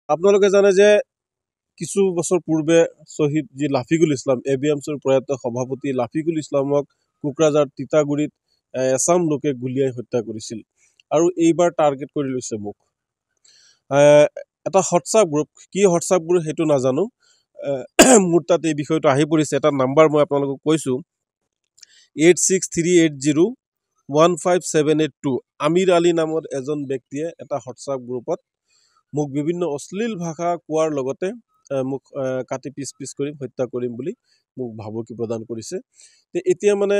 আপোনালোকে জানে যে কিছু বছৰ পূৰ্বে শ্বহীদ যি লাফিকুল ইছলাম ABMCৰ প্ৰয়াত সভাপতি লাফিকুল ইছলামক কোকৰাঝাৰ তিতাগুৰিত এছাম লোকে গুলিয়াই হত্যা কৰিছিল আৰু এইবাৰ টাৰ্গেট কৰি লৈছে মোক এটা হোৱাটছআপ গ্ৰুপ কি হোৱাটছআপ গ্ৰুপ সেইটো নাজানো মোৰ তাত এই বিষয়টো আহি পৰিছে এটা নাম্বাৰ মই আপোনালোকক কৈছোঁ 8638015782 আমিৰ আলী নামৰ এজন ব্যক্তিয়ে এটা হোৱাটছআপ গ্ৰুপত মোক বিভিন্ন অশ্লীল ভাষা কোৱাৰ লগতে মোক কাটি পিছ কৰি হত্যা কৰিম বুলি মোক ভাবুকি প্ৰদান কৰিছে এতিয়া মানে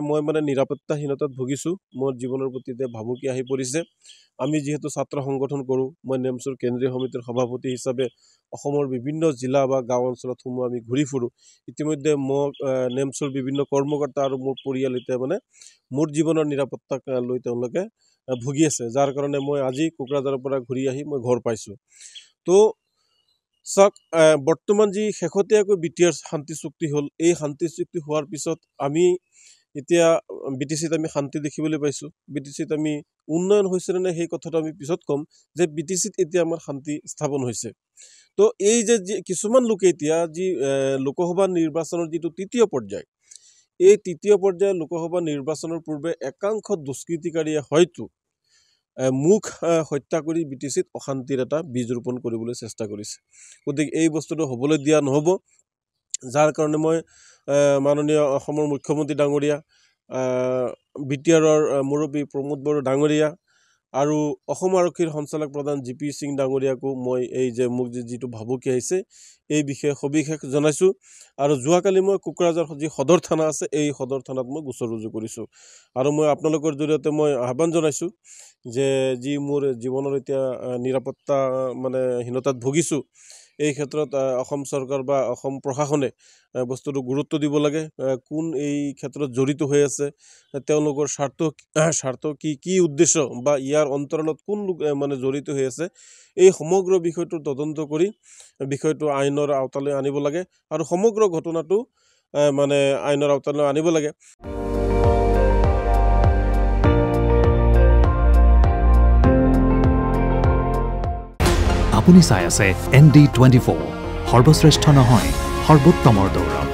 মই মানে নিৰাপত্তাহীনতাত ভুগিছোঁ মোৰ জীৱনৰ প্ৰতি ভাবুকি আহি পৰিছে আমি যেহেতু ছাত্ৰ সংগঠন কৰোঁ মই নেমচৰ কেন্দ্ৰীয় সমিতিৰ সভাপতি হিচাপে অসমৰ বিভিন্ন জিলা বা গাঁও অঞ্চলত আমি ঘূৰি ফুৰোঁ ইতিমধ্যে মোক নেমচৰ বিভিন্ন কৰ্মকৰ্তা আৰু মোৰ পৰিয়াল এতিয়া মানে মোৰ জীৱনৰ নিৰাপত্তাক লৈ তেওঁলোকে ভুগি আছে যাৰ কাৰণে মই আজি কোকৰাঝাৰৰ পৰা ঘূৰি আহি মই ঘৰ পাইছোঁ তো চাওক বৰ্তমান যি শেহতীয়াকৈ BTR শান্তি চুক্তি হ'ল এই শান্তি চুক্তি হোৱাৰ পিছত আমি এতিয়া BTCত আমি শান্তি দেখিবলৈ পাইছোঁ BTCত আমি উন্নয়ন হৈছে নে সেই কথাটো আমি পিছত ক'ম যে BTCত এতিয়া আমাৰ শান্তি স্থাপন হৈছে তো এই যে কিছুমান লোকে এতিয়া যি লোকসভা নিৰ্বাচনৰ যিটো তৃতীয় পৰ্যায় এই তৃতীয় পৰ্যায়ৰ লোকসভা নিৰ্বাচনৰ পূৰ্বে একাংশ দুষ্কৃতিকাৰীয়ে হয়তো মুখ হত্যা কৰি BTCত অশান্তিৰ এটা বীজ ৰোপণ কৰিবলৈ চেষ্টা কৰিছে গতিকে এই বস্তুটো হ'বলৈ দিয়া নহ'ব যাৰ কাৰণে মই মাননীয় অসমৰ মুখ্যমন্ত্ৰী ডাঙৰীয়া BTRৰ মুৰব্বী প্ৰমোদ বড়ো ডাঙৰীয়া আৰু অসম আৰক্ষীৰ সঞ্চালক প্ৰধান GP সিং ডাঙৰীয়াকো মই এই যে মোক যিটো ভাবুকি আহিছে এই বিষয়ে সবিশেষ জনাইছোঁ আৰু যোৱাকালি মই কোকৰাঝাৰ যি সদৰ থানা আছে এই সদৰ থানাত মই গোচৰ ৰুজু কৰিছোঁ আৰু মই আপোনালোকৰ জৰিয়তে মই আহ্বান জনাইছোঁ যে যি মোৰ জীৱনৰ এতিয়া নিৰাপত্তা মানে হীনতাত ভুগিছোঁ এই ক্ষেত্ৰত অসম চৰকাৰ বা অসম প্ৰশাসনে বস্তুটো গুৰুত্ব দিব লাগে কোন এই ক্ষেত্ৰত জড়িত হৈ আছে তেওঁলোকৰ স্বাৰ্থ কি উদ্দেশ্য বা ইয়াৰ অন্তৰালত কোন লোক মানে জড়িত হৈ আছে এই সমগ্ৰ বিষয়টো তদন্ত কৰি বিষয়টো আইনৰ আওতালৈ আনিব লাগে আৰু সমগ্ৰ ঘটনাটো মানে আইনৰ আওতালৈ আনিব লাগে আপুনি চাই আছে ND24 সৰ্বশ্ৰেষ্ঠ নহয় সৰ্বোত্তমৰ দৌৰ